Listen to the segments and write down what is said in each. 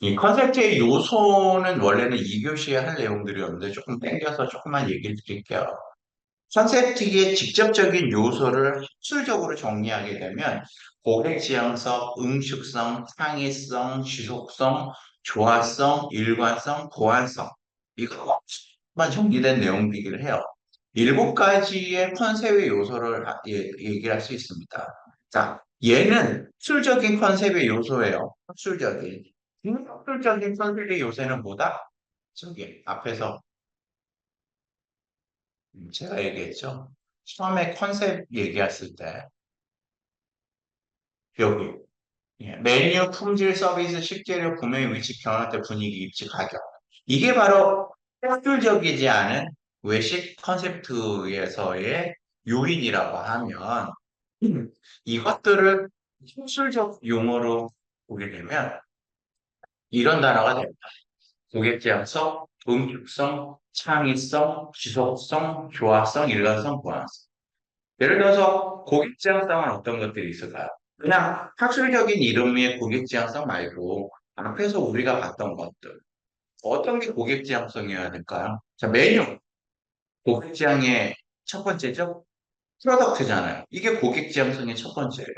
이 컨셉트의 요소는 원래는 2교시에 할 내용들이었는데 조금 땡겨서 조금만 얘기를 드릴게요. 컨셉트의 직접적인 요소를 학술적으로 정리하게 되면 고객 지향성, 응축성, 창의성, 지속성, 조화성, 일관성, 보완성 이것만 정리된 내용이기를 해요. 7가지의 컨셉의 요소를 얘기할 수 있습니다. 자, 얘는 학술적인 컨셉의 요소예요. 학술적인. 이 학술적인 컨셉의 요새는 뭐다? 저기 앞에서 제가 얘기했죠. 처음에 컨셉 얘기했을 때 여기 메뉴, 품질, 서비스, 식재료, 구매 위치, 경영대 분위기, 입지, 가격. 이게 바로 학술적이지 않은 외식 컨셉트에서의 요인이라고 하면 이것들을 학술적 용어로 보게 되면 이런 단어가 됩니다. 고객 제약성, 응축성, 창의성, 지속성, 조화성, 일관성, 보완성. 예를 들어서 고객 지향성은 어떤 것들이 있을까요? 그냥 학술적인 이름의 고객 지향성 말고 앞에서 우리가 봤던 것들. 어떤 게 고객 지향성이어야 될까요? 자, 메뉴. 고객 지향의 첫 번째죠? 프로덕트잖아요. 이게 고객 지향성의 첫 번째예요.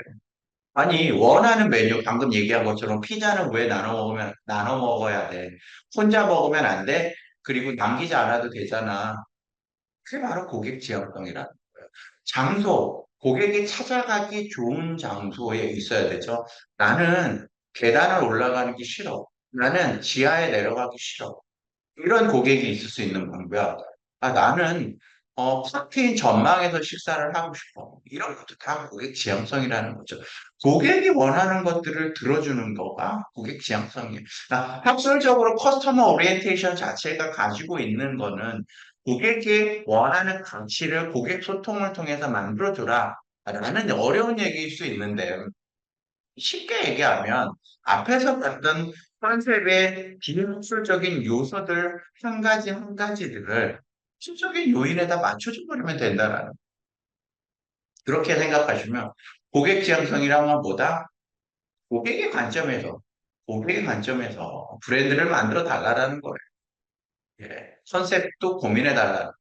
아니, 원하는 메뉴, 방금 얘기한 것처럼 피자는 왜 나눠 먹어야 돼? 혼자 먹으면 안 돼? 그리고 남기지 않아도 되잖아. 그게 바로 고객 지향성이라는 거예요. 장소, 고객이 찾아가기 좋은 장소에 있어야 되죠. 나는 계단을 올라가는 게 싫어. 나는 지하에 내려가기 싫어. 이런 고객이 있을 수 있는 방법이야. 아, 나는 탁 트인 전망에서 식사를 하고 싶어. 이런 것도 다 고객 지향성이라는 거죠. 고객이 원하는 것들을 들어주는 거가 고객 지향성이에요. 아, 학술적으로 커스터머 오리엔테이션 자체가 가지고 있는 거는 고객이 원하는 가치를 고객 소통을 통해서 만들어주라. 라는 어려운 얘기일 수 있는데 쉽게 얘기하면 앞에서 봤던 컨셉의 비학술적인 요소들 한 가지 한 가지들을 수적인 요인에다 맞춰줘 버리면 된다라는 그렇게 생각하시면 고객 지향성이란 뭐다? 고객의 관점에서 브랜드를 만들어 달라라는 거예요. 예. 컨셉도 고민해 달라.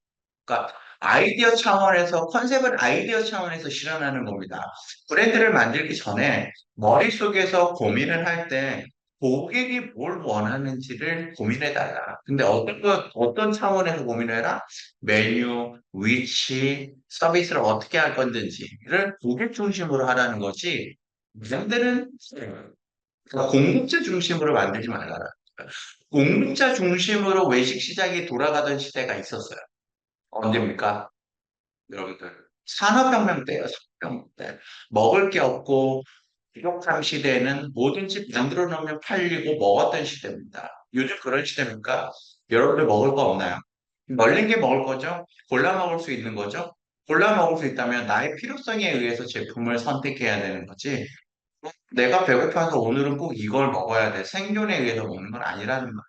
그러니까 아이디어 차원에서 컨셉은 아이디어 차원에서 실현하는 겁니다. 브랜드를 만들기 전에 머릿속에서 고민을 할 때 고객이 뭘 원하는지를 고민해 달라. 근데 어떤 차원에서 고민해라? 메뉴, 위치, 서비스를 어떻게 할 건지를 고객 중심으로 하라는 거지. 브랜드는 공급자 중심으로 만들지 말라라. 공급자 중심으로 외식 시장이 돌아가던 시대가 있었어요. 언제입니까? 여러분들. 산업혁명 때예요, 산업혁명 때. 먹을 게 없고 부족한 시대에는 뭐든지 만들어 놓으면 팔리고 먹었던 시대입니다. 요즘 그런 시대입니까? 여러분들 먹을 거 없나요? 널린 게 먹을 거죠? 골라 먹을 수 있는 거죠? 골라 먹을 수 있다면 나의 필요성에 의해서 제품을 선택해야 되는 거지. 내가 배고파서 오늘은 꼭 이걸 먹어야 돼. 생존에 의해서 먹는 건 아니라는 말.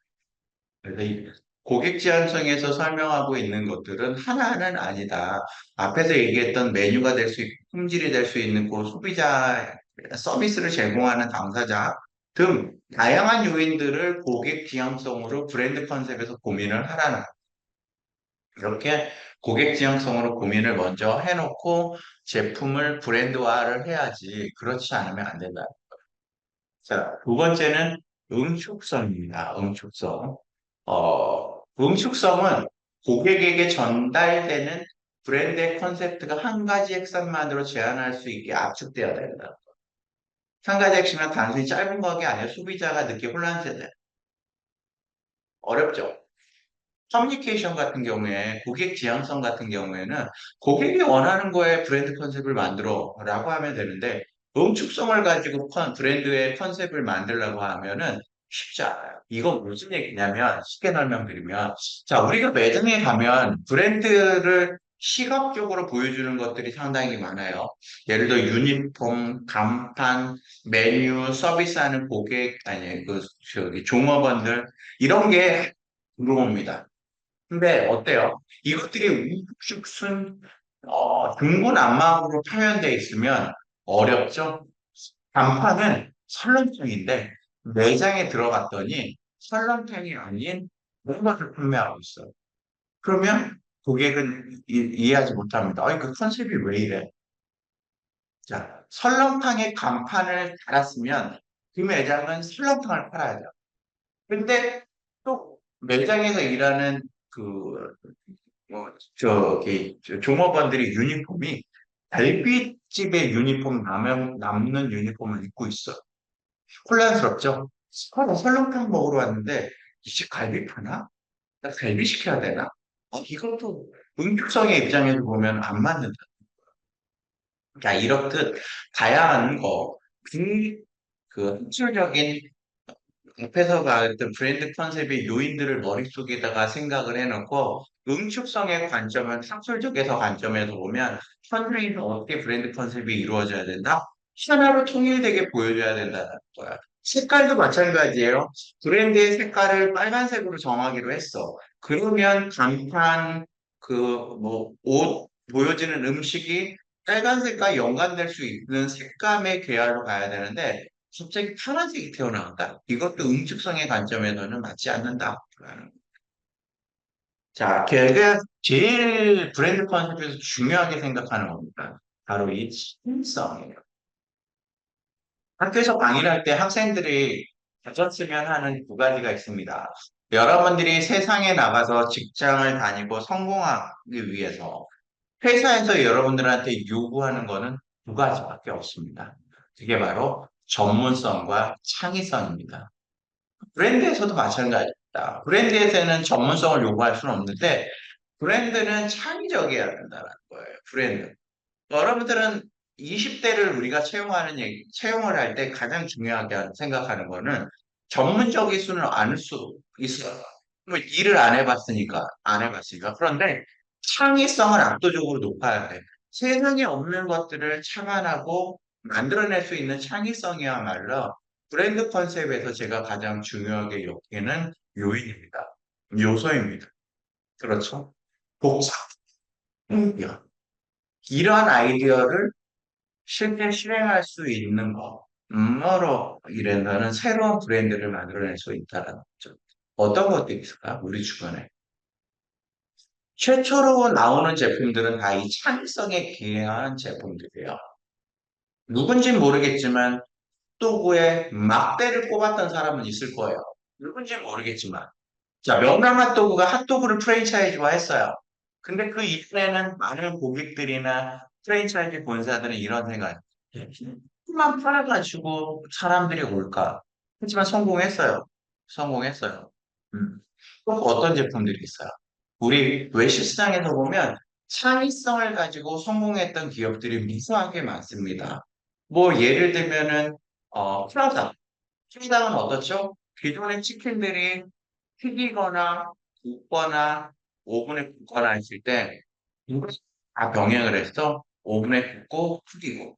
그래서 이 고객 지향성에서 설명하고 있는 것들은 하나는 아니다. 앞에서 얘기했던 메뉴가 될 수 있고 품질이 될 수 있는 그 소비자 서비스를 제공하는 당사자 등 다양한 요인들을 고객 지향성으로 브랜드 컨셉에서 고민을 하라는 이렇게 고객 지향성으로 고민을 먼저 해놓고 제품을 브랜드화를 해야지 그렇지 않으면 안 된다. 자, 두 번째는 응축성입니다. 응축성. 응축성은 고객에게 전달되는 브랜드의 컨셉트가 한 가지 핵심만으로 제한할 수 있게 압축되어야 된다. 한 가지 핵심은 단순히 짧은 거가 아니라 소비자가 느끼 혼란세대. 어렵죠? 커뮤니케이션 같은 경우에 고객 지향성 같은 경우에는 고객이 원하는 거에 브랜드 컨셉을 만들어라고 하면 되는데 응축성을 가지고 브랜드의 컨셉을 만들려고 하면은 쉽지 않아요. 이건 무슨 얘기냐면 쉽게 설명드리면 자 우리가 매장에 가면 브랜드를 시각적으로 보여주는 것들이 상당히 많아요. 예를 들어 유니폼, 간판, 메뉴, 서비스하는 고객 아니 그 저기 종업원들 이런 게 들어옵니다. 근데 어때요? 이것들이 우후죽순 중구난방으로 표현되어 있으면 어렵죠? 간판은 설렁탕인데 매장에 들어갔더니 설렁탕이 아닌 다른 것을 판매하고 있어요. 그러면 고객은 이해하지 못합니다. 아니, 그 컨셉이 왜 이래? 자, 설렁탕의 간판을 달았으면 그 매장은 설렁탕을 팔아야 돼요. 근데 또 매장에서 일하는 그, 종업원들의 유니폼이 갈비집의 유니폼 남는 유니폼을 입고 있어. 혼란스럽죠? 나 설렁탕 먹으러 왔는데 이 집 갈비 파나? 나 갈비 시켜야 되나? 이것도 응축성의 입장에서 보면 안 맞는다. 자, 이렇듯 다양한 거, 그 학술적인 앞에서 말했던 브랜드 컨셉의 요인들을 머릿속에다가 생각을 해놓고 응축성의 관점은 학술적에서 관점에서 보면 현장에서 어떻게 브랜드 컨셉이 이루어져야 된다? 하나로 통일되게 보여줘야 된다는 거야. 색깔도 마찬가지예요. 브랜드의 색깔을 빨간색으로 정하기로 했어. 그러면 간판, 옷, 보여지는 음식이 빨간색과 연관될 수 있는 색감의 계열로 가야 되는데 갑자기 파란색이 튀어나온다. 이것도 응축성의 관점에서는 맞지 않는다. 자, 걔가 제일 브랜드 컨셉에서 중요하게 생각하는 겁니다. 바로 이 신성이에요. 학교에서 강의를 할 때 학생들이 가졌으면 하는 두 가지가 있습니다. 여러분들이 세상에 나가서 직장을 다니고 성공하기 위해서 회사에서 여러분들한테 요구하는 거는 두 가지밖에 없습니다. 그게 바로 전문성과 창의성입니다. 브랜드에서도 마찬가지입니다. 브랜드에서는 전문성을 요구할 수는 없는데 브랜드는 창의적이어야 된다는 거예요. 브랜드. 여러분들은 20대를 우리가 채용을 할 때 가장 중요하게 생각하는 거는 전문적일 수는 않을 수 있어요. 뭐 일을 안 해봤으니까. 그런데 창의성을 압도적으로 높아야 돼. 세상에 없는 것들을 창안하고 만들어낼 수 있는 창의성이야말로 브랜드 컨셉에서 제가 가장 중요하게 여기는 요인입니다. 요소입니다. 그렇죠? 독창. 이러한 아이디어를 실제 실행할 수 있는 것으로 이른다는 새로운 브랜드를 만들어낼 수 있다는 거죠. 어떤 것들이 있을까? 우리 주변에. 최초로 나오는 제품들은 다 이 창의성에 기여한 제품들이에요. 누군지는 모르겠지만 핫도그에 막대를 꼽았던 사람은 있을 거예요. 누군지는 모르겠지만. 자, 명랑 핫도그가 핫도그를 프랜차이즈화 했어요. 근데 그 이전에는 많은 고객들이나 프랜차이즈 본사들은 이런 생각, 조금만 팔아가지고 사람들이 올까? 하지만 성공했어요. 성공했어요. 음. 또 어떤 제품들이 있어요? 우리 외식 시장에서 보면 창의성을 가지고 성공했던 기업들이 무수하게 많습니다. 뭐 예를 들면은 프라다. 프라다는 어떻죠? 기존의 치킨들이 튀기거나 굽거나 오븐에 굽거나 했을 때 이걸 다 병행을 해서 오븐에 굽고 튀기고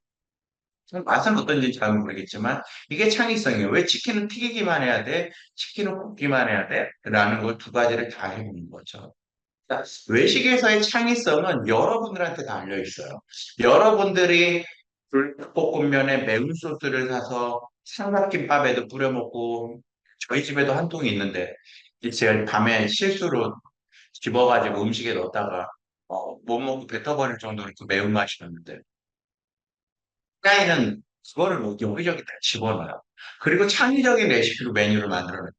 맛은 어떤지 잘 모르겠지만 이게 창의성이에요. 왜 치킨은 튀기기만 해야 돼? 치킨은 굽기만 해야 돼? 라는 걸 두 가지를 다 해보는 거죠. 자, 외식에서의 창의성은 여러분들한테 다 알려 있어요. 여러분들이 불닭볶음면에 매운 소스를 사서 삼각김밥에도 뿌려 먹고 저희 집에도 한 통이 있는데 제가 밤에 실수로 집어가지고 음식에 넣었다가 못 먹고 뱉어버릴 정도로 그 매운맛이었는데 까이는 그거를 뭐 여기저기 다 집어넣어요. 그리고 창의적인 레시피로 메뉴를 만들어냅니다.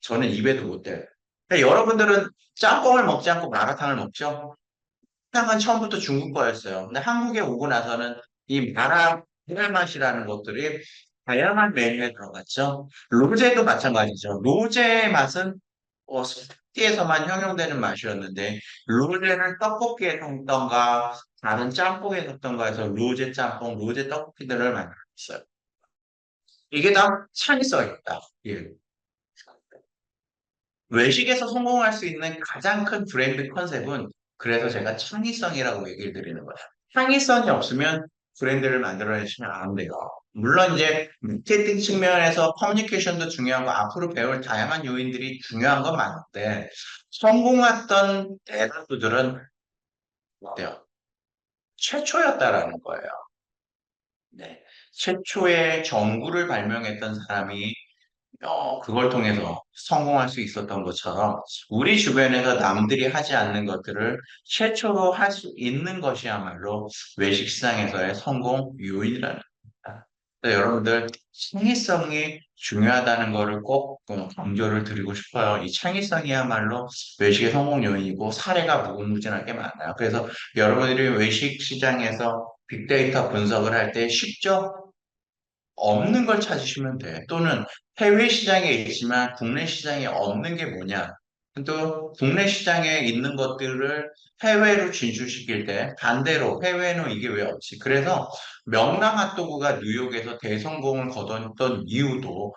저는 입에도 못 대요. 근데 여러분들은 짬뽕을 먹지 않고 마라탕을 먹죠? 마라탕은 처음부터 중국 거였어요. 근데 한국에 오고 나서는 이 마라 맛이라는 것들이 다양한 메뉴에 들어갔죠. 로제도 마찬가지죠. 로제의 맛은 스파게티에서만 형용되는 맛이었는데 로제를 떡볶이에 섞던가 다른 짬뽕에 섞던가 해서 로제 짬뽕, 로제 떡볶이들을 만들었어요. 이게 다 창의성이다. 예. 외식에서 성공할 수 있는 가장 큰 브랜드 컨셉은 그래서 제가 창의성이라고 얘기를 드리는 거예요. 창의성이 없으면 브랜드를 만들어내시면 안 돼요. 물론 이제 마케팅 측면에서 커뮤니케이션도 중요하고 앞으로 배울 다양한 요인들이 중요한 건 맞는데 성공했던 대다수들은 어때요? 최초였다라는 거예요. 네. 최초의 전구를 발명했던 사람이 그걸 통해서 성공할 수 있었던 것처럼 우리 주변에서 남들이 하지 않는 것들을 최초로 할 수 있는 것이야말로 외식 시장에서의 성공 요인이라는 겁니다. 그래서 여러분들 창의성이 중요하다는 것을 꼭 강조를 드리고 싶어요. 이 창의성이야말로 외식의 성공 요인이고 사례가 무궁무진하게 많아요. 그래서 여러분들이 외식 시장에서 빅데이터 분석을 할 때 쉽죠? 없는 걸 찾으시면 돼. 또는 해외 시장에 있지만 국내 시장에 없는 게 뭐냐. 또 국내 시장에 있는 것들을 해외로 진출시킬 때 반대로 해외는 이게 왜 없지? 그래서 명랑 핫도그가 뉴욕에서 대성공을 거뒀던 이유도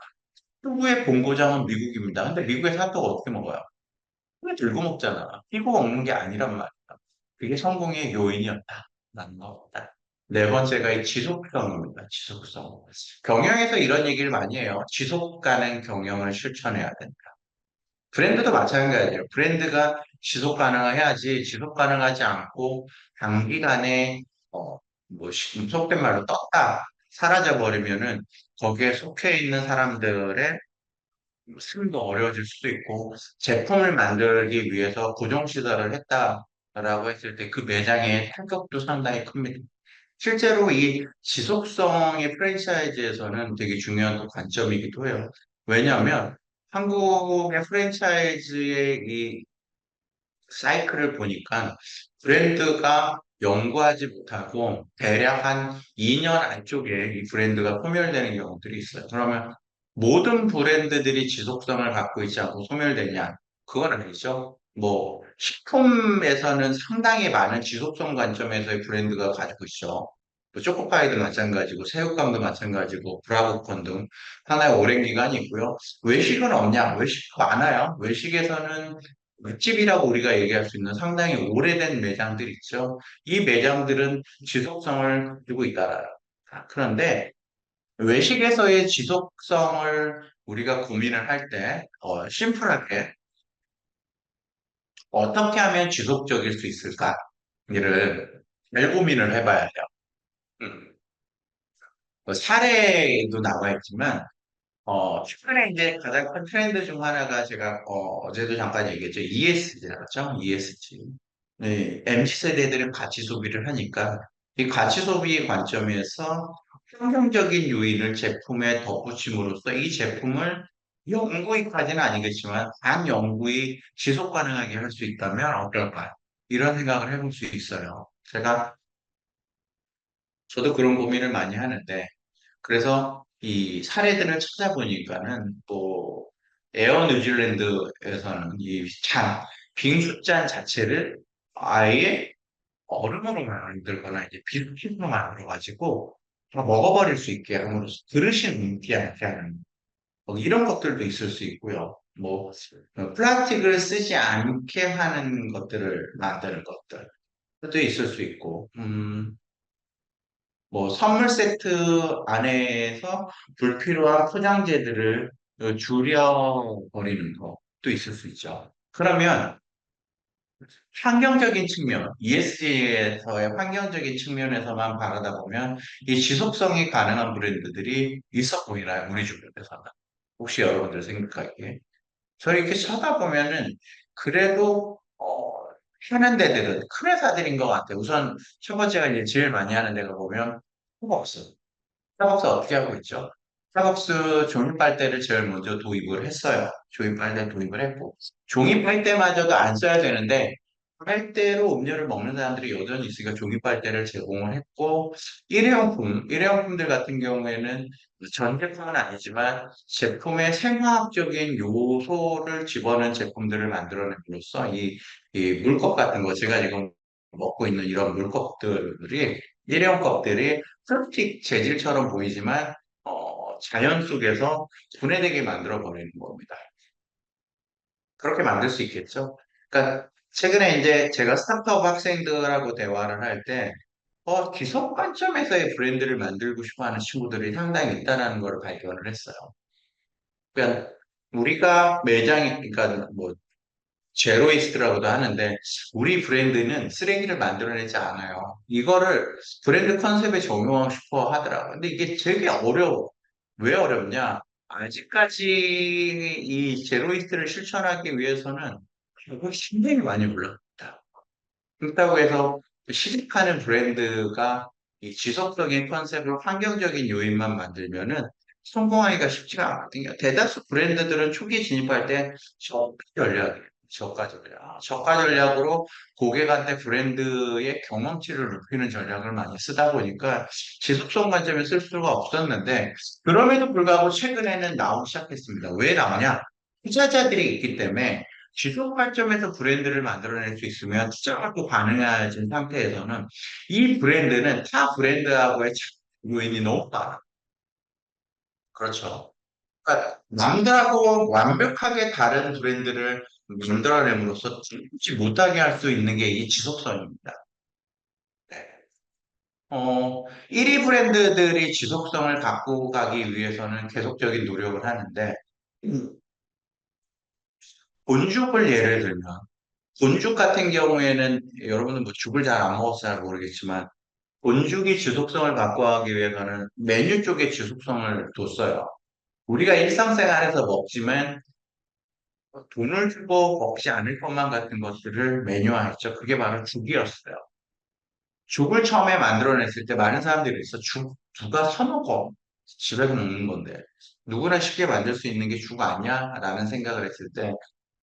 핫도그의 본고장은 미국입니다. 근데 미국에서 핫도그 어떻게 먹어요? 그냥 들고 먹잖아. 끼고 먹는 게 아니란 말이야. 그게 성공의 요인이었다라는 겁니다. 네 번째가 이 지속성입니다. 지속성. 경영에서 이런 얘기를 많이 해요. 지속 가능 경영을 실천해야 된다. 브랜드도 마찬가지예요. 브랜드가 지속 가능해야지 지속 가능하지 않고 단기간에 속된 말로 떴다 사라져 버리면은 거기에 속해 있는 사람들의 삶도 어려워질 수도 있고 제품을 만들기 위해서 고정시설을 했다라고 했을 때 그 매장의 타격도 상당히 큽니다. 실제로 이 지속성의 프랜차이즈에서는 되게 중요한 또 관점이기도 해요. 왜냐하면 한국의 프랜차이즈의 이 사이클을 보니까 브랜드가 연구하지 못하고 대략 한 2년 안쪽에 이 브랜드가 소멸되는 경우들이 있어요. 그러면 모든 브랜드들이 지속성을 갖고 있지 않고 소멸되냐? 그건 아니죠. 뭐 식품에서는 상당히 많은 지속성 관점에서의 브랜드가 가지고 있죠. 뭐 초코파이도 마찬가지고 새우깡도 마찬가지고 브라보콘 등 하나의 오랜 기간이 있고요. 외식은 없냐? 외식 많아요. 외식에서는 맛집이라고 우리가 얘기할 수 있는 상당히 오래된 매장들 있죠. 이 매장들은 지속성을 가지고 있다. 그런데 외식에서의 지속성을 우리가 고민을 할 때, 심플하게 어떻게 하면 지속적일 수 있을까?를 잘 고민을 해봐야 돼요. 음, 뭐 사례도 나와 있지만, 최근에 이제 가장 큰 트렌드 중 하나가 제가 제도 잠깐 얘기했죠. ESG죠. ESG. 네, MZ 세대들은 가치 소비를 하니까 이 가치 소비의 관점에서 환경적인 요인을 제품에 덧붙임으로써 이 제품을 영구히까지는 아니겠지만 반영구히 지속 가능하게 할 수 있다면 어떨까? 이런 생각을 해볼 수 있어요. 저도 그런 고민을 많이 하는데 그래서 이 사례들을 찾아보니까는 또 에어 뉴질랜드에서는 이 잔, 빙수잔 자체를 아예 얼음으로 만들거나 이제 비스킷으로 만들어가지고 다 먹어버릴 수 있게 함으로써 그릇이 뭉티 않게 하는 이런 것들도 있을 수 있고요. 뭐 플라스틱을 쓰지 않게 하는 것들을 만드는 것들도 있을 수 있고 뭐 선물 세트 안에서 불필요한 포장재들을 줄여버리는 것도 있을 수 있죠. 그러면 환경적인 측면, ESG에서의 환경적인 측면에서만 바라다 보면 이 지속성이 가능한 브랜드들이 있어 보이나요? 우리 주변에서는. 혹시 여러분들 생각하기에. 저 이렇게 쳐다보면은 그래도 하는 데들은 큰 회사들인 것 같아요. 우선 첫 번째가 이제 제일 많이 하는 데가 보면 스타벅스. 스타벅스 어떻게 하고 있죠? 스타벅스 종이 빨대를 제일 먼저 도입을 했어요. 종이 빨대 도입을 했고 종이 빨대마저도 안 써야 되는데 빨대로 음료를 먹는 사람들이 여전히 있으니까 종이 빨대를 제공을 했고 일회용품들 같은 경우에는 전 제품은 아니지만 제품의 생화학적인 요소를 집어넣은 제품들을 만들어냄으로써 이 물컵 같은 거 제가 지금 먹고 있는 이런 물컵들이 일회용 컵들이 플라스틱 재질처럼 보이지만 자연 속에서 분해되게 만들어 버리는 겁니다. 그렇게 만들 수 있겠죠? 그러니까 최근에 이제 제가 스타트업 학생들하고 대화를 할 때, 기업 관점에서의 브랜드를 만들고 싶어 하는 친구들이 상당히 있다는 걸 발견을 했어요. 그러니까 우리가 그러니까 뭐 제로이스트라고도 하는데 우리 브랜드는 쓰레기를 만들어내지 않아요. 이거를 브랜드 컨셉에 적용하고 싶어 하더라고요. 근데 이게 되게 어려워. 왜 어렵냐? 아직까지 이 제로이스트를 실천하기 위해서는 결국 굉장히 많이 올랐다. 그렇다고 해서 시집하는 브랜드가 이 지속적인 컨셉으로 환경적인 요인만 만들면은 성공하기가 쉽지가 않거든요. 대다수 브랜드들은 초기 진입할 때 저가 전략이에요. 저가 전략. 저가 전략으로 고객한테 브랜드의 경험치를 높이는 전략을 많이 쓰다 보니까 지속성 관점에 쓸 수가 없었는데 그럼에도 불구하고 최근에는 나오기 시작했습니다. 왜 나오냐? 투자자들이 있기 때문에 지속 관점에서 브랜드를 만들어낼 수 있으면 투자가 또 가능해진 상태에서는 이 브랜드는 타 브랜드하고의 요인이 너무 많아. 그렇죠. 그러니까 남들하고 완벽하게 다른 브랜드를 만들어냄으로써 지지 못하게 할 수 있는 게 이 지속성입니다. 네. 1위 브랜드들이 지속성을 갖고 가기 위해서는 계속적인 노력을 하는데, 음, 본죽을 예를 들면, 본죽 같은 경우에는 여러분은 뭐 죽을 잘 안 먹어서 잘 모르겠지만 본죽이 지속성을 갖고 가기 위해서는 메뉴 쪽에 지속성을 뒀어요. 우리가 일상생활에서 먹지만 돈을 주고 먹지 않을 것만 같은 것들을 메뉴화했죠. 그게 바로 죽이었어요. 죽을 처음에 만들어냈을 때 많은 사람들이 있어. 죽 누가 사 먹어? 집에서 먹는 건데 누구나 쉽게 만들 수 있는 게 죽 아니야? 라는 생각을 했을 때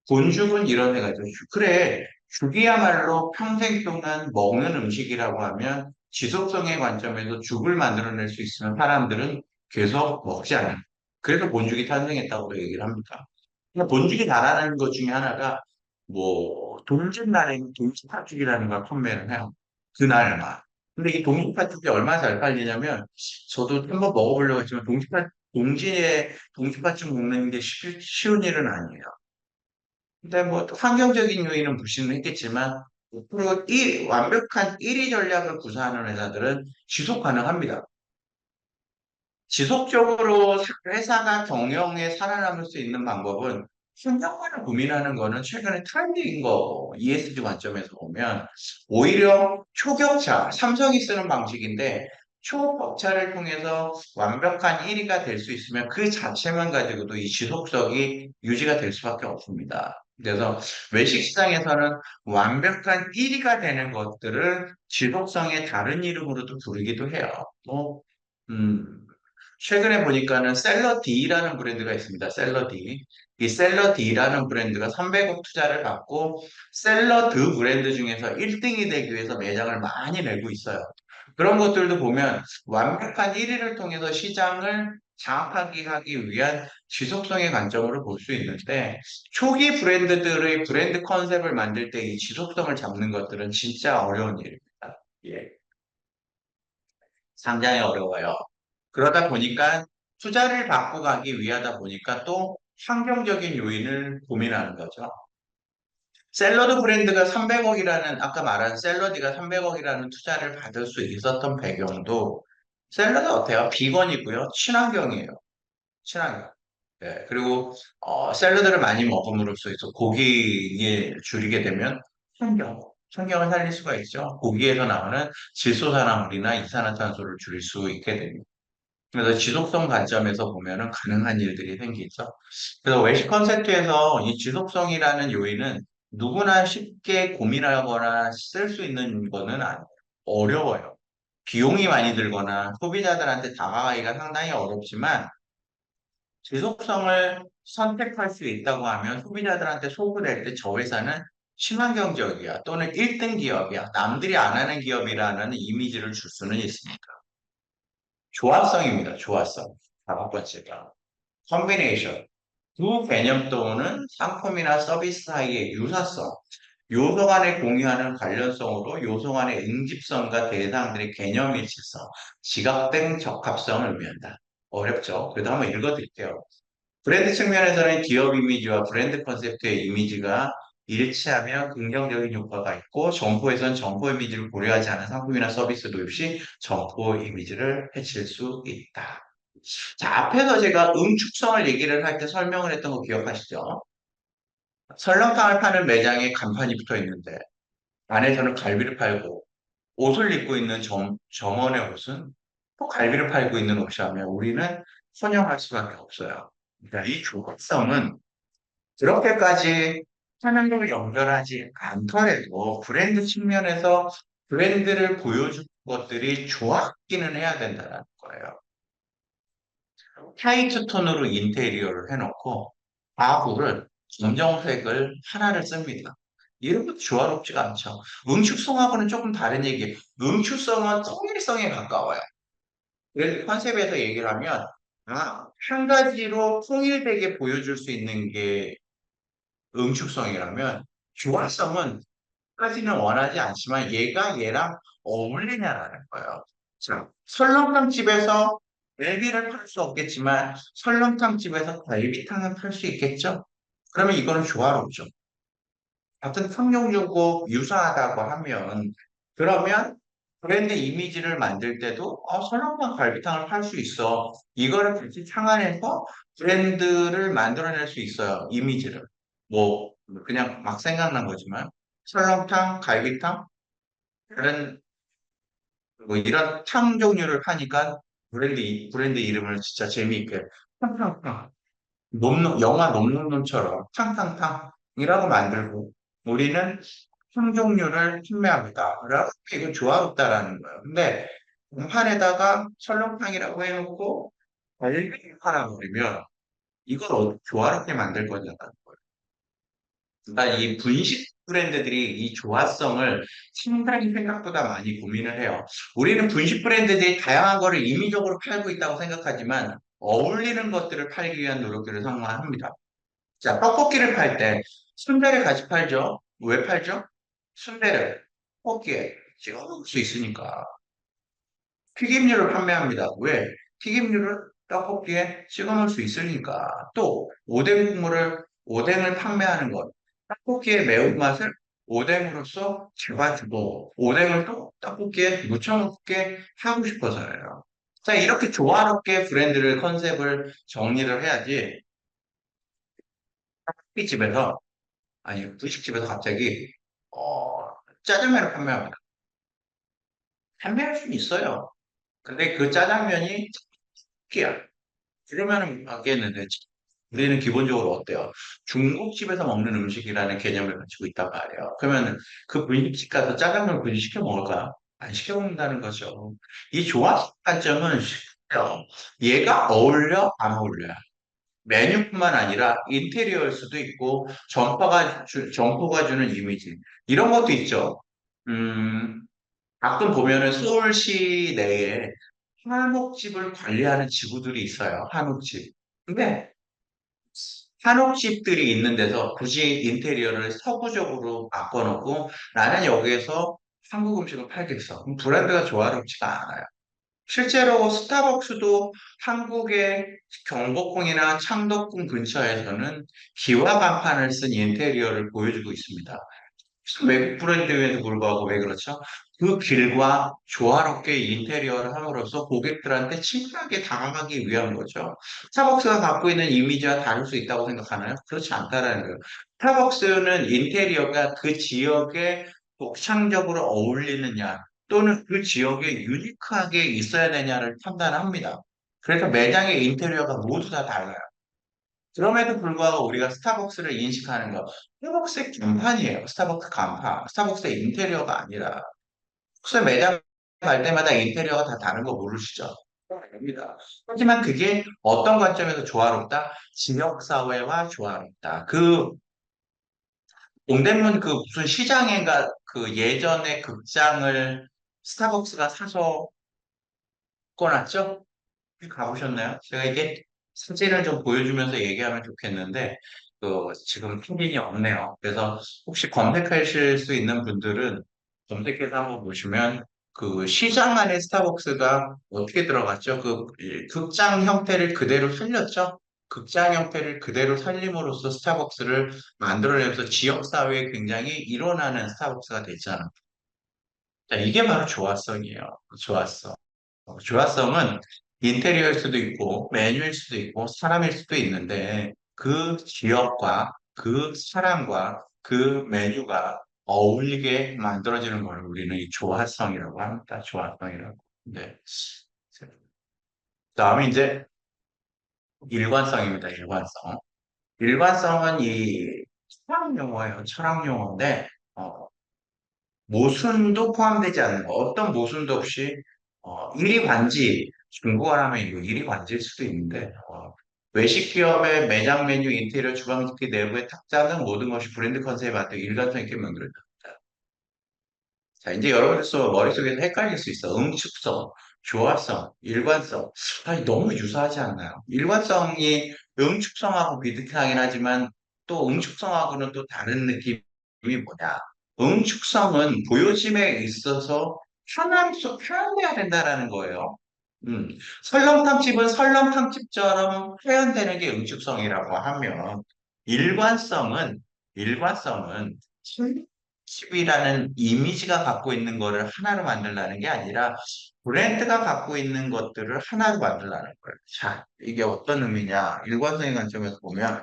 본죽은 이런 애가 있죠. 그래, 죽이야말로 평생 동안 먹는 음식이라고 하면 지속성의 관점에서 죽을 만들어낼 수 있으면 사람들은 계속 먹지 않아요. 그래서 본죽이 탄생했다고 얘기를 합니다. 근데 본죽이 잘하는 것 중에 하나가 뭐 동짓날에 동짓팥죽이라는 걸 판매를 해요. 그날만. 근데 이 동짓팥죽이 얼마나 잘 팔리냐면 저도 한번 먹어보려고 했지만 동짓팥죽 먹는 게 쉬운 일은 아니에요. 근데 뭐 환경적인 요인은 무시는 했겠지만 앞으로 완벽한 1위 전략을 구사하는 회사들은 지속 가능합니다. 지속적으로 회사가 경영에 살아남을 수 있는 방법은 환경만을 고민하는 거는 최근에 트렌드인 거, ESG 관점에서 보면 오히려 초격차, 삼성이 쓰는 방식인데 초격차를 통해서 완벽한 1위가 될 수 있으면 그 자체만 가지고도 이 지속성이 유지가 될 수밖에 없습니다. 그래서 외식 시장에서는 완벽한 1위가 되는 것들을 지속성의 다른 이름으로도 부르기도 해요. 뭐, 음, 최근에 보니까는 샐러디라는 브랜드가 있습니다. 샐러디. 이 샐러디라는 브랜드가 300억 투자를 받고 샐러드 브랜드 중에서 1등이 되기 위해서 매장을 많이 내고 있어요. 그런 것들도 보면 완벽한 1위를 통해서 시장을 장악하기 하기 위한 지속성의 관점으로 볼 수 있는데 초기 브랜드들의 브랜드 컨셉을 만들 때 이 지속성을 잡는 것들은 진짜 어려운 일입니다. 예. 상당히 어려워요. 그러다 보니까 투자를 받고 가기 위하다 보니까 또 환경적인 요인을 고민하는 거죠. 샐러드 브랜드가 300억이라는, 아까 말한 샐러디가 300억이라는 투자를 받을 수 있었던 배경도 샐러드 어때요? 비건이고요. 친환경이에요. 친환경. 네, 그리고 샐러드를 많이 먹음으로써 고기에 줄이게 되면 환경을 살릴 수가 있죠. 고기에서 나오는 질소산화물이나 이산화탄소를 줄일 수 있게 됩니다. 그래서 지속성 관점에서 보면은 가능한 일들이 생기죠. 그래서 외식 컨셉트에서 이 지속성이라는 요인은 누구나 쉽게 고민하거나 쓸 수 있는 거는 아니에요. 어려워요. 비용이 많이 들거나 소비자들한테 다가가기가 상당히 어렵지만 지속성을 선택할 수 있다고 하면 소비자들한테 소구될 때 저 회사는 친환경적이야 또는 1등 기업이야 남들이 안 하는 기업이라는 이미지를 줄 수는 있습니다. 조합성입니다. 조합성. 다섯 번째가 컨비네이션. 두 개념 또는 상품이나 서비스 사이의 유사성. 요소 간에 공유하는 관련성으로 요소 간의 응집성과 대상들의 개념 일치성, 지각 등 적합성을 의미한다. 어렵죠? 그래도 한번 읽어드릴게요. 브랜드 측면에서는 기업 이미지와 브랜드 컨셉트의 이미지가 일치하면 긍정적인 효과가 있고, 점포에서는 점포 이미지를 고려하지 않은 상품이나 서비스 도입 시 점포 이미지를 해칠 수 있다. 자, 앞에서 제가 응축성을 얘기를 할 때 설명을 했던 거 기억하시죠? 설렁탕을 파는 매장에 간판이 붙어 있는데, 안에서는 갈비를 팔고, 옷을 입고 있는 점원의 옷은 또 갈비를 팔고 있는 옷이라면 우리는 선영할 수밖에 없어요. 그러니까 이 조각성은 그렇게까지 하나님을 연결하지 않더라도 브랜드 측면에서 브랜드를 보여주는 것들이 좋았기는 해야 된다는 거예요. 화이트 톤으로 인테리어를 해놓고 가구를 검정색을 하나를 씁니다. 이런 것도 조화롭지가 않죠. 응축성하고는 조금 다른 얘기예요. 응축성은 통일성에 가까워요. 그래서 컨셉에서 얘기를 하면 한 가지로 통일되게 보여줄 수 있는 게 응축성이라면 조화성은 까지는 원하지 않지만 얘가 얘랑 어울리냐라는 거예요. 자, 설렁탕 집에서 갈비를 팔 수 없겠지만 설렁탕 집에서 갈비탕은 팔 수 있겠죠? 그러면 이거는 조화롭죠. 같은 탕용유고 유사하다고 하면 그러면 브랜드 이미지를 만들 때도 설렁탕 갈비탕을 팔 수 있어. 이거를 같이 창안해서 브랜드를 만들어낼 수 있어요. 이미지를. 뭐 그냥 막 생각난 거지만 설렁탕, 갈비탕 다른 뭐 이런 탕 종류를 파니까 브랜드 이름을 진짜 재미있게 탕탕탕 영화 놈놈놈처럼 탕탕탕이라고 만들고 우리는 탕 종류를 판매합니다. 라고 이건 조화롭다라는 거예요. 근데 간판에다가 설렁탕이라고 해놓고 갈비 하나 버리면 이걸 조화롭게 만들 거냐는 거예요. 그러니까 이 분식 브랜드들이 이 조화성을 상당히 생각보다 많이 고민을 해요. 우리는 분식 브랜드들이 다양한 거를 임의적으로 팔고 있다고 생각하지만 어울리는 것들을 팔기 위한 노력들을 상당합니다. 자, 떡볶이를 팔 때 순대를 같이 팔죠. 왜 팔죠? 순대를 떡볶이에 찍어 먹을 수 있으니까. 튀김류를 판매합니다. 왜? 튀김류를 떡볶이에 찍어 넣을 수 있으니까. 또 오뎅 국물을 오뎅을 판매하는 것. 떡볶이의 매운맛을 오뎅으로써 잡아주고 오뎅을 또 떡볶이에 묻혀 먹게 하고 싶어서요. 자, 이렇게 조화롭게 브랜드를 컨셉을 정리를 해야지 떡볶이집에서 아니 분식집에서 갑자기 짜장면을 판매합니다. 판매할 수는 있어요. 근데 그 짜장면이 떡볶이야. 그러면은 맞겠는데 우리는 기본적으로 어때요? 중국집에서 먹는 음식이라는 개념을 가지고 있단 말이에요. 그러면 그 분식집 가서 짜장면 굳이 시켜 먹을까? 안 시켜 먹는다는 거죠. 이 조합 관점은 쉽죠. 얘가 어울려? 안 어울려요? 메뉴뿐만 아니라 인테리어일 수도 있고 점포가 주는 이미지 이런 것도 있죠. 음, 가끔 보면은 서울시 내에 한옥집을 관리하는 지구들이 있어요. 한옥집. 근데 한옥집들이 있는 데서 굳이 인테리어를 서구적으로 바꿔놓고 나는 여기에서 한국 음식을 팔겠어. 그럼 브랜드가 조화롭지가 않아요. 실제로 스타벅스도 한국의 경복궁이나 창덕궁 근처에서는 기와 간판을 쓴 인테리어를 보여주고 있습니다. 외국 브랜드에도 불구하고 왜 그렇죠? 그 길과 조화롭게 인테리어를 함으로써 고객들한테 친근하게 다가가기 위한 거죠. 스타벅스가 갖고 있는 이미지와 다를 수 있다고 생각하나요? 그렇지 않다라는 거예요. 스타벅스는 인테리어가 그 지역에 독창적으로 어울리느냐 또는 그 지역에 유니크하게 있어야 되냐를 판단합니다. 그래서 매장의 인테리어가 모두 다 달라요. 그럼에도 불구하고 우리가 스타벅스를 인식하는 거, 스타벅스의 간판이에요. 스타벅스 간판. 스타벅스의 인테리어가 아니라. 혹시 매장 갈 때마다 인테리어가 다 다른 거 모르시죠? 아닙니다. 하지만 그게 어떤 관점에서 조화롭다? 지역사회와 조화롭다. 그 동대문 그 무슨 시장인가 그 예전에 극장을 스타벅스가 사서 꺼놨죠? 가보셨나요? 제가 이게 사진을 좀 보여주면서 얘기하면 좋겠는데, 지금 핀이 없네요. 그래서 혹시 검색하실 수 있는 분들은 검색해서 한번 보시면 그 시장 안에 스타벅스가 어떻게 들어갔죠? 극장 형태를 그대로 살렸죠? 극장 형태를 그대로 살림으로써 스타벅스를 만들어내면서 지역사회에 굉장히 일어나는 스타벅스가 됐잖아. 자, 이게 바로 조화성이에요. 조화성. 조화성은 인테리어일 수도 있고, 메뉴일 수도 있고, 사람일 수도 있는데, 그 지역과 그 사람과 그 메뉴가 어울리게 만들어지는 걸 우리는 이 조화성이라고 합니다. 조화성이라고. 네. 다음에 이제 일관성입니다. 일관성. 일관성은 이 철학 용어예요. 철학 용어인데 모순도 포함되지 않는 거. 어떤 모순도 없이 일이관지 중국어로 하면 이거 일이관지일 수도 있는데 외식 기업의 매장 메뉴, 인테리어, 주방집기 내부의 탁자는 모든 것이 브랜드 컨셉에 맞게 일관성 있게 만들어졌다. 자, 이제 여러분들 머릿속에서 헷갈릴 수 있어. 응축성, 조화성, 일관성. 아니, 너무 유사하지 않나요? 일관성이 응축성하고 비슷하긴 하지만 또 응축성하고는 또 다른 느낌이 뭐냐? 응축성은 보여짐에 있어서 표현돼야 된다라는 거예요. 음, 설렁탕집은 설렁탕집처럼 표현되는 게 응축성이라고 하면 일관성은 일관성은 설렁집이라는 이미지가 갖고 있는 거를 하나로 만들라는 게 아니라 브랜드가 갖고 있는 것들을 하나로 만들라는 거예요. 자, 이게 어떤 의미냐? 일관성의 관점에서 보면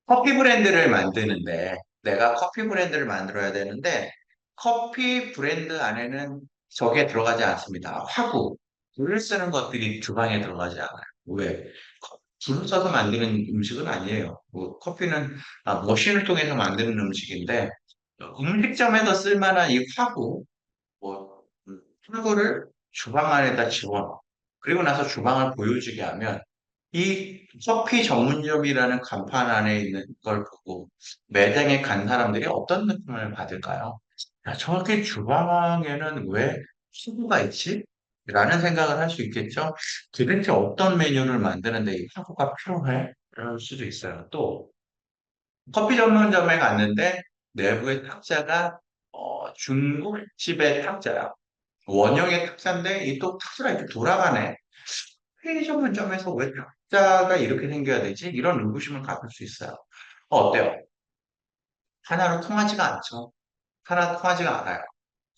커피 브랜드를 만드는데 내가 커피 브랜드를 만들어야 되는데 커피 브랜드 안에는 저게 들어가지 않습니다. 화구, 불을 쓰는 것들이 주방에 들어가지 않아요. 왜? 불을 써서 만드는 음식은 아니에요. 뭐 커피는 머신을 통해서 만드는 음식인데 음식점에서 쓸만한 이 화구, 뭐 화구를 주방 안에다 집어넣어. 그리고 나서 주방을 보여주게 하면 이 커피 전문점이라는 간판 안에 있는 걸 보고 매장에 간 사람들이 어떤 느낌을 받을까요? 야, 저렇게 주방에는 왜 화구가 있지? 라는 생각을 할 수 있겠죠? 도대체 어떤 메뉴를 만드는데 이 화구가 필요해? 그럴 수도 있어요. 또 커피 전문점에 갔는데 내부의 탁자가 중국집의 탁자야. 원형의 탁자인데 이 또 탁자가 이렇게 돌아가네. 편의점점에서 왜 탁자가 이렇게 생겨야 되지? 이런 의구심을 가질 수 있어요. 어때요? 하나로 통하지가 않죠. 하나 통하지가 않아요.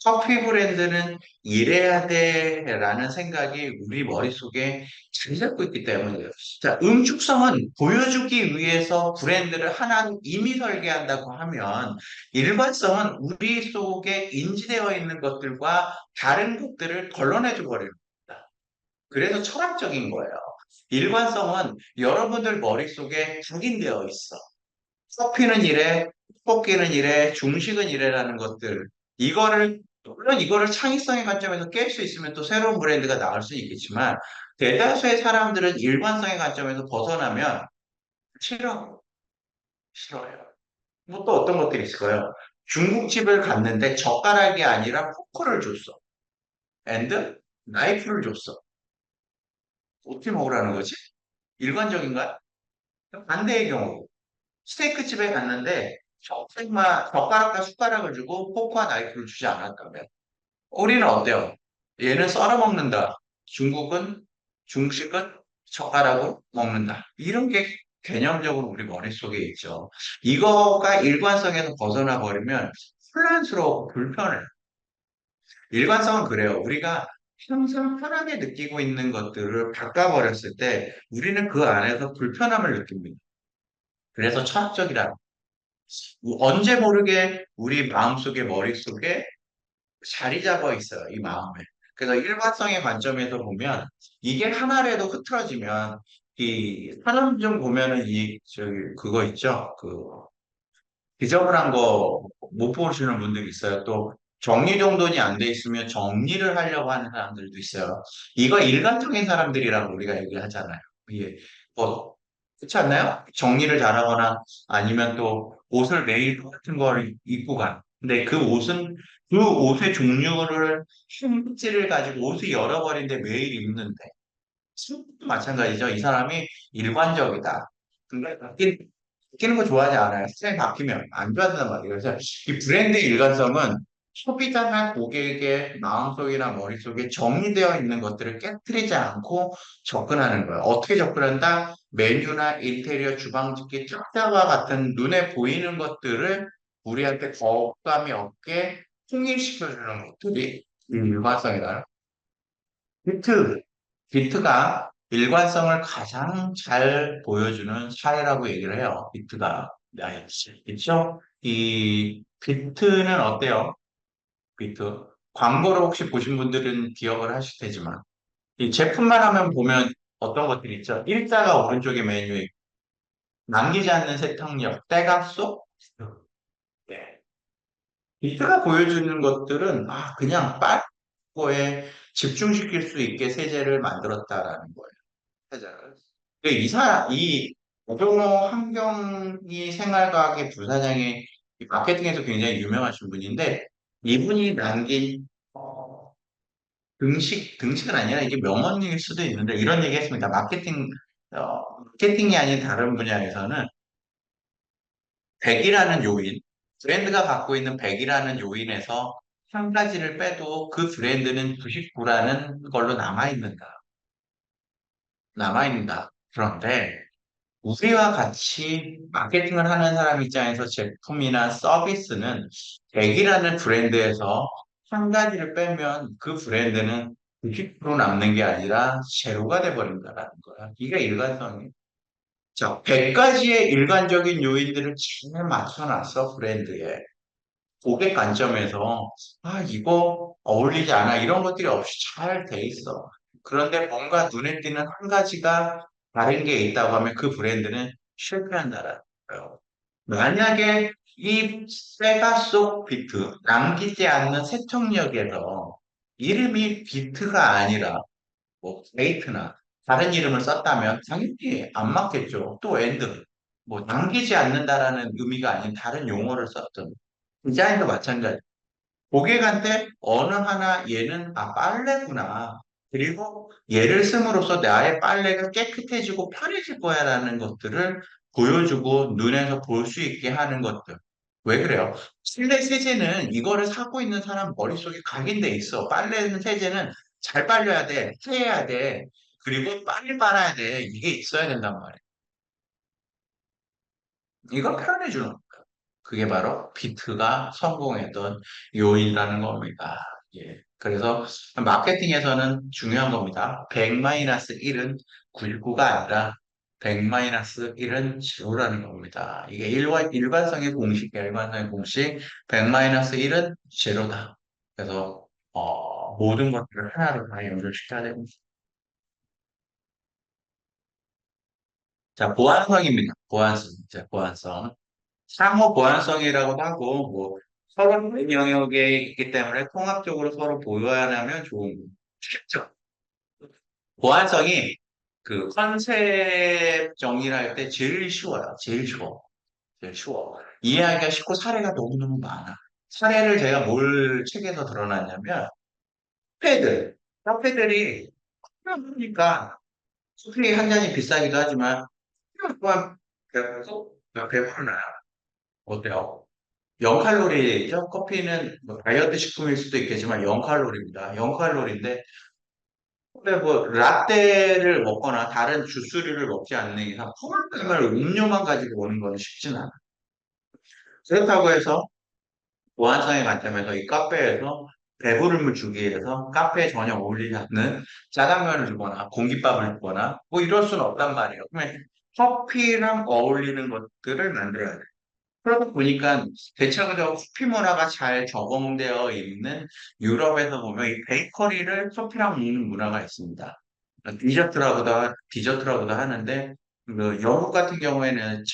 커피 브랜드는 이래야 돼라는 생각이 우리 머릿속에 자리 잡고 있기 때문이에요. 자, 응축성은 보여주기 위해서 브랜드를 하나로 이미 설계한다고 하면 일관성은 우리 속에 인지되어 있는 것들과 다른 것들을 걸러내줘 버립니다. 그래서 철학적인 거예요. 일관성은 여러분들 머릿속에 각인되어 있어. 커피는 이래, 떡볶이는 이래, 중식은 이래라는 것들. 물론 이거를 창의성의 관점에서 깰 수 있으면 또 새로운 브랜드가 나올 수 있겠지만, 대다수의 사람들은 일관성의 관점에서 벗어나면 싫어, 싫어요. 뭐 또 어떤 것들이 있을까요? 중국집을 갔는데 젓가락이 아니라 포크를 줬어. 앤드 나이프를 줬어. 어떻게 먹으라는 거지? 일관적인가? 반대의 경우. 스테이크 집에 갔는데 정말 젓가락과 숟가락을 주고 포크와 나이프를 주지 않았다면 우리는 어때요? 얘는 썰어 먹는다. 중식은 젓가락으로 먹는다. 이런 게 개념적으로 우리 머릿속에 있죠. 이거가 일관성에서 벗어나 버리면 혼란스러워 불편해. 일관성은 그래요. 우리가 항상 편하게 느끼고 있는 것들을 바꿔버렸을 때 우리는 그 안에서 불편함을 느낍니다. 그래서 철학적이라 언제 모르게 우리 마음속에 머릿속에 자리 잡아 있어요. 이 마음에. 그래서 일관성의 관점에서 보면 이게 하나라도 흐트러지면 이 사람 좀 보면은 이 저기 그거 있죠. 그 지저분한 거 못 보시는 분들이 있어요. 또 정리정돈이 안 돼 있으면 정리를 하려고 하는 사람들도 있어요. 이거 일관성인 사람들이라고 우리가 얘기하잖아요. 이게 뭐 그렇지 않나요? 정리를 잘하거나 아니면 또 옷을 매일 똑같은 걸 입고 가. 근데 그 옷은 그 옷의 종류를 품질을 가지고 옷을 여러 벌인데 매일 입는데 술도 마찬가지죠. 이 사람이 일관적이다. 근데 바뀌는 거 좋아하지 않아요. 스타일이 바뀌면 안 좋아한단 말이에요. 그래서 이 브랜드 일관성은 소비자나 고객의 마음속이나 머릿속에 정리되어 있는 것들을 깨뜨리지 않고 접근하는 거예요. 어떻게 접근한다? 메뉴나 인테리어, 주방집기, 탁자와 같은 눈에 보이는 것들을 우리한테 거부감이 없게 통일시켜주는 것들이 이 일관성이다. 비트, 비트가 일관성을 가장 잘 보여주는 사례라고 얘기를 해요. 비트가. 네, 그렇죠? 이 비트는 어때요? 비트. 광고를 혹시 보신 분들은 기억을 하실 테지만 이 제품만 하면 보면 어떤 것들이 있죠? 일자가 오른쪽에 메뉴에 있고, 남기지 않는 세탁력, 때값속? 네. 비트가 보여주는 것들은 그냥 거에 집중시킬 수 있게 세제를 만들었다라는 거예요. 세제를. 이 오종호 환경이 생활과학의 부사장이 이 마케팅에서 굉장히 유명하신 분인데 이분이 남긴 등식은 아니라 이게 명언일 수도 있는데 이런 얘기 했습니다. 마케팅이 아닌 다른 분야에서는 100이라는 요인, 브랜드가 갖고 있는 100이라는 요인에서 한 가지를 빼도 그 브랜드는 99라는 걸로 남아있는다. 그런데 우리와 같이 마케팅을 하는 사람 입장에서 제품이나 서비스는 100이라는 브랜드에서 한 가지를 빼면 그 브랜드는 90% 남는 게 아니라 제로가 돼버린다라는 거야. 이게 일관성이에요. 자, 100가지의 일관적인 요인들을 잘 맞춰놨어, 브랜드에. 고객 관점에서, 이거 어울리지 않아. 이런 것들이 없이 잘 돼 있어. 그런데 뭔가 눈에 띄는 한 가지가 다른 게 있다고 하면 그 브랜드는 실패한다라는 거예요. 만약에 이 세가 속 비트, 남기지 않는 세척력에서 이름이 비트가 아니라 뭐 데이트나 다른 이름을 썼다면 당연히 안 맞겠죠. 또 엔드, 뭐 남기지 않는다라는 의미가 아닌 다른 용어를 썼던 디자인도 마찬가지. 고객한테 어느 하나 얘는 빨래구나. 그리고 얘를 씀으로써 나의 빨래가 깨끗해지고 편해질 거야라는 것들을 보여주고 눈에서 볼 수 있게 하는 것들. 왜 그래요? 실내 세제는 이거를 사고 있는 사람 머릿속에 각인돼 있어. 빨래는 세제는 잘 빨려야 돼, 해야 돼, 그리고 빨리 빨아야 돼. 이게 있어야 된단 말이야. 이걸 표현해 주는 거야. 그게 바로 비트가 성공했던 요인이라는 겁니다. 예. 그래서 마케팅에서는 중요한 겁니다. 100-1은 99가 아니라 100-1은 제로라는 겁니다. 이게 일관성의 공식이에요. 일관성의 공식. 100-1은 제로다. 그래서 모든 것들을 하나로 다 연결시켜야 됩니다. 자, 보안성입니다. 보안성. 자, 보안성. 상호 보완성이라고도 하고 뭐 서로 다른 영역에 있기 때문에 통합적으로 서로 보완하면 쉽죠. 보완성이 그 컨셉 정의를 할 때 제일 쉬워요. 제일 쉬워. 제일 쉬워. 이해하기가 쉽고 사례가 너무너무 많아. 사례를 제가 뭘 책에서 드러났냐면 카페들이 그러니까 커피 한 잔이 비싸기도 하지만 그만 배고서 배부르나요? 어때요? 0칼로리죠. 커피는 뭐 다이어트 식품일 수도 있겠지만 0칼로리입니다. 0칼로리인데 근데 뭐 라떼를 먹거나 다른 주스류를 먹지 않는 이상 포만감을 음료만 가지고 오는 건 쉽진 않아. 그렇다고 해서 보안성의 관점에서 이 카페에서 배부름을 주기 위해서 카페에 전혀 어울리지 않는 짜장면을 주거나 공깃밥을 주거나 뭐 이럴 수는 없단 말이에요. 그러면 커피랑 어울리는 것들을 만들어야 돼요. 그러다 보니까 대체적으로 커피 문화가 잘 적응되어 있는 유럽에서 보면 이 베이커리를 커피랑 먹는 문화가 있습니다. 디저트라고도 하는데, 그 영국 같은 경우에는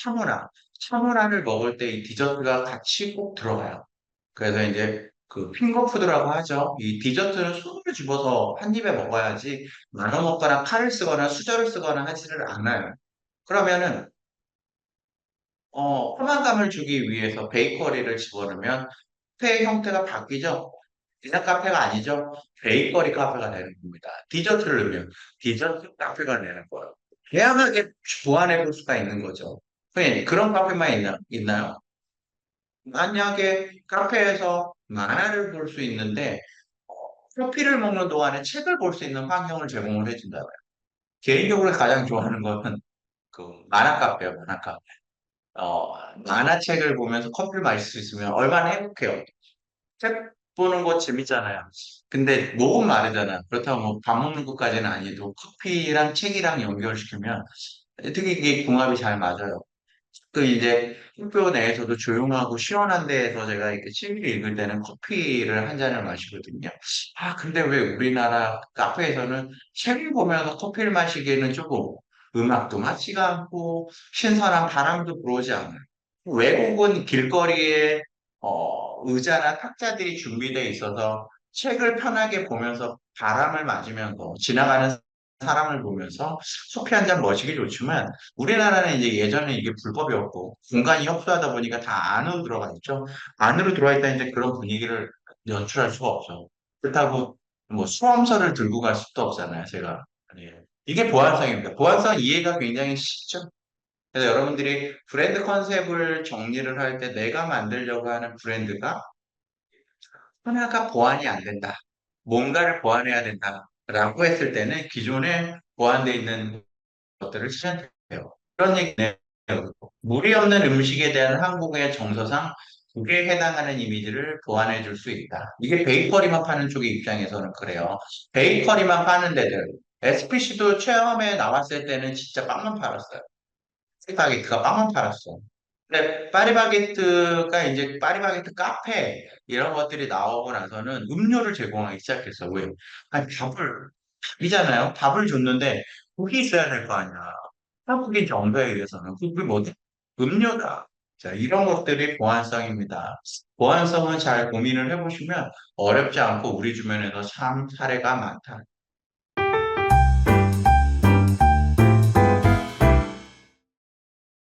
차문화를 먹을 때 이 디저트가 같이 꼭 들어가요. 그래서 이제 그 핑거푸드라고 하죠. 이 디저트를 손으로 집어서 한 입에 먹어야지 나눠 먹거나 칼을 쓰거나 수저를 쓰거나 하지를 않아요. 그러면은 포만감을 주기 위해서 베이커리를 집어넣으면 카페의 형태가 바뀌죠. 그냥 카페가 아니죠. 베이커리 카페가 되는 겁니다. 디저트를 넣으면 디저트 카페가 되는 거예요. 다양하게 보완해 볼 수가 있는 거죠. 선생님, 그런 카페만 있나요? 만약에 카페에서 만화를 볼 수 있는데 어, 커피를 먹는 동안에 책을 볼 수 있는 환경을 제공을 해준다고요. 개인적으로 가장 좋아하는 거는 그 만화 카페예요, 만화 카페. 어, 만화책을 보면서 커피를 마실 수 있으면 얼마나 행복해요. 책 보는 거 재밌잖아요. 근데 목은 마르잖아. 그렇다고 뭐 밥 먹는 것까지는 아니도 커피랑 책이랑 연결시키면 되게 이게 궁합이 잘 맞아요. 그 이제 학교 내에서도 조용하고 시원한 데에서 제가 이렇게 책을 읽을 때는 커피를 한 잔을 마시거든요. 아, 근데 왜 우리나라 카페에서는 책을 보면서 커피를 마시기에는 조금 음악도 맞지가 않고 신선한 바람도 불어오지 않아요. 외국은 길거리에 의자나 탁자들이 준비되어 있어서 책을 편하게 보면서 바람을 맞으면서 지나가는 사람을 보면서 커피 한 잔 마시기 좋지만 우리나라는 이제 예전에 이게 불법이었고 공간이 협소하다 보니까 다 안으로 들어가 있죠. 안으로 들어와 있다 이제 그런 분위기를 연출할 수가 없죠. 그렇다고 뭐 수험서를 들고 갈 수도 없잖아요, 제가. 예. 이게 보안성입니다. 보안성 이해가 굉장히 쉽죠. 그래서 여러분들이 브랜드 컨셉을 정리를 할 때 내가 만들려고 하는 브랜드가 하나가 보완이 안 된다. 뭔가를 보완해야 된다라고 했을 때는 기존에 보완되어 있는 것들을 실현해요. 그런 얘기네요. 물이 없는 음식에 대한 한국의 정서상 그게 해당하는 이미지를 보완해 줄 수 있다. 이게 베이커리만 파는 쪽의 입장에서는 그래요. 베이커리만 파는 데들. SPC도 처음에 나왔을 때는 진짜 빵만 팔았어요. 파리바게트가 빵만 팔았어. 근데 파리바게트가 이제 파리바게트 카페 이런 것들이 나오고 나서는 음료를 제공하기 시작했어. 왜? 아니 밥이잖아요. 밥을 줬는데 국이 있어야 될 거 아니야. 한국인 정서에 의해서는 그게 뭐지? 음료다. 자, 이런 것들이 보안성입니다. 보안성은 잘 고민을 해보시면 어렵지 않고 우리 주변에서 참 사례가 많다.